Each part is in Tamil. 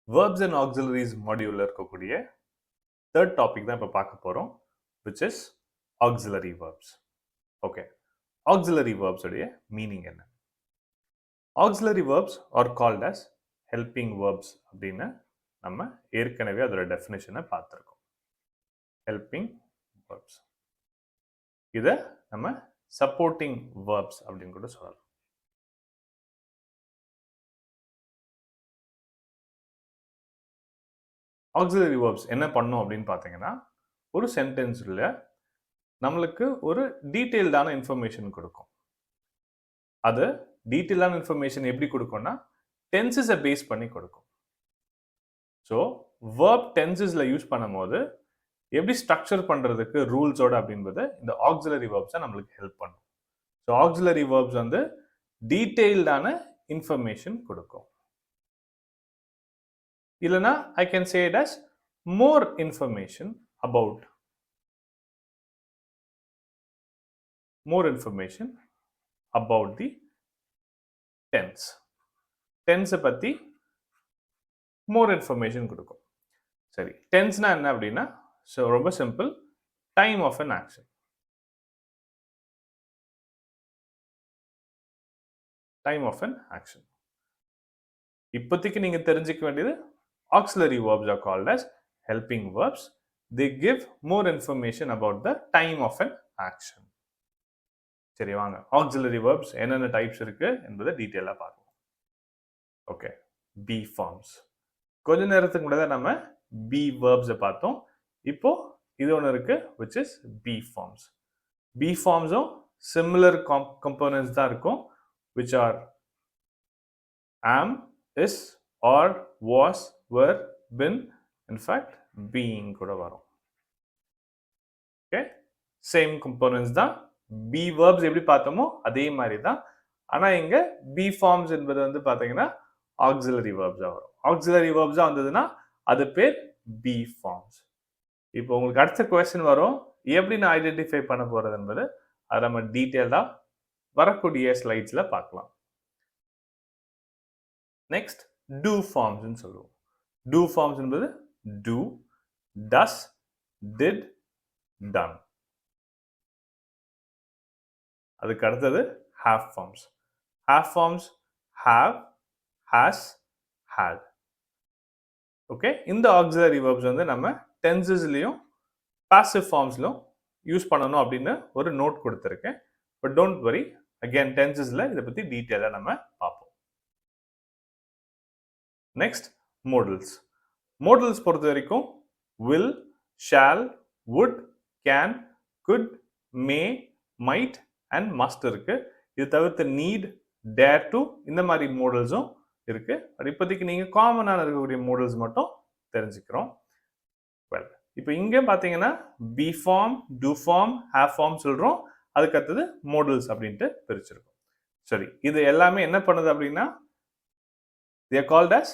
verbs and auxiliaries module இருக்கக்கூடிய third topic தான் இப்ப பார்க்க போறோம், which is auxiliary verbs. Okay. Auxiliary verbs உடைய meaning என்ன? Auxiliary verbs are called as helping verbs அப்படின்னு நம்ம ஏற்கனவே அதோட டெஃபினிஷனை பார்த்திருக்கோம். Helping verbs. இத நம்ம supporting verbs அப்படின்னு கூட சொல்லலாம். auxiliary verbs என்ன பண்ணும் அப்படின்னு பார்த்தீங்கன்னா, ஒரு சென்டென்ஸ்ல நம்மளுக்கு ஒரு டீடைல்டான இன்ஃபர்மேஷன் கொடுக்கும். அது டீடைல்டான இன்ஃபர்மேஷன் எப்படி கொடுக்கும்னா, டென்சஸை பேஸ் பண்ணி கொடுக்கும். ஸோ verb டென்சஸ்ல யூஸ் பண்ணும்போது எப்படி ஸ்ட்ரக்சர் பண்றதுக்கு ரூல்ஸோட அப்படின்றது இந்த auxiliary verbs நம்மளுக்கு ஹெல்ப் பண்ணும். ஸோ auxiliary verbs வந்து டீடைல்டான இன்ஃபர்மேஷன் கொடுக்கும். இல்லனா I can say it as more information about the tense. tense பத்தி more information கொடுக்கும். சரி, tenseனா என்ன அப்படின்னா, so ரொம்ப simple, time of an action. time of an action. இப்போதைக்கு நீங்க தெரிஞ்சுக்க வேண்டியது auxiliary verbs are called as helping verbs. They give more information about the time of an action. சரி வாங்க, auxiliary verbs என்னென்ன டைப்ஸ் இருக்கு என்பதை டீடைலா பார்ப்போம். Okay, be forms. கொஞ்ச நேரத்துக்கு முன்னாடி நம்ம be verbs பார்த்தோம். இப்போ இது ஒன்று இருக்கு, which is be forms. be formsம் similar components தான் இருக்கும், which are am, is, or, was, were, been, in fact being கூட வரும். ஓகே, சேம் கம்போனன்ட்ஸ் தான். be verbs எப்படி பார்த்தோமோ அதே மாதிரி தான். ஆனா இங்க be forms என்பது வந்து பாத்தீங்கன்னா auxiliary verbs வரும். auxiliary verbs வந்ததுன்னா அது பேர் be forms. இப்போ உங்களுக்கு அடுத்த கொஸ்டின் வரும், எப்படி நான் ஐடென்டிஃபை பண்ண போறது என்பது அதை நம்ம டீடைலா வரக்கூடிய ஸ்லைட்ஸ்ல பார்க்கலாம். நெக்ஸ்ட் do forms ன்னு சொல்லுவோம். do forms என்பது do, does, did, done. அதுக்கு அடுத்தது have forms. have forms have, has, had. Okay, இந்த auxiliary verbs வந்து நம்ம டென்சஸ்லயும் passive formsலயும் யூஸ் பண்ணணும் அப்படின்னு ஒரு நோட் கொடுத்திருக்கேன். பட் டோன்ட் வரி, அகைன் டென்சஸ்ல இதை பத்தி டீடைலா நம்ம பார்ப்போம். Next modals. modals பொறுத்த வரைக்கும் will, shall, would, can, could, may, might and must இருக்கு. இது தவிர்த்து need, dare to இந்த மாதிரி modalஸும் இருக்கு. பட் இப்போதைக்கு நீங்க காமனான இருக்கக்கூடிய modals மட்டும் தெரிஞ்சுக்கிறோம். வெல், இப்போ இங்க பாத்தீங்கன்னா be form, do form, have form சொல்றோம். அதுக்கு அடுத்தது modals அப்படின்ட்டு பிரிச்சிருக்கோம். சரி, இது எல்லாமே என்ன பண்ணுது அப்படின்னா, they are called as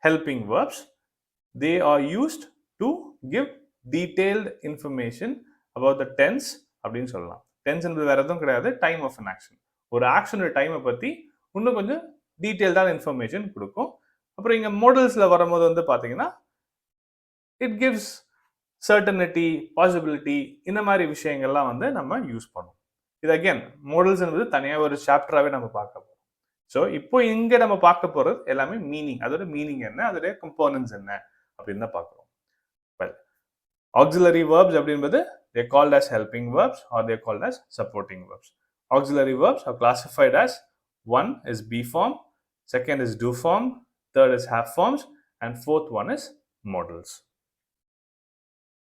helping verbs. They are used to give detailed information about the tense அப்படின்னு சொல்லலாம். tense என்பது வேற எதுவும் கிடையாது, time of an action. ஒரு ஆக்ஷனோட டைமை பத்தி இன்னும் கொஞ்சம் டீடைல்டான இன்ஃபர்மேஷன் கொடுக்கும். அப்புறம் இங்க modalsல வரும்போது வந்து பாத்தீங்கன்னா it gives certainty, possibility, இந்த மாதிரி விஷயங்கள்லாம் வந்து நம்ம யூஸ் பண்ணுவோம். இது அகைன் modals என்பது தனியா ஒரு சாப்டராகவே நம்ம பார்க்க போறோம். ஸோ இப்போ இங்க நம்ம பார்க்க போறது எல்லாமே மீனிங், அதோட மீனிங் என்ன, அதோட கம்போனன்ட்ஸ் என்ன அப்படின்னு தான் பார்க்குறோம். வெல், auxiliary verbs அப்படின்றது they are called as helping verbs or they are called as supporting verbs. Auxiliary verbs are classified as one is be form, second is do form, third is have forms, and fourth one is modals.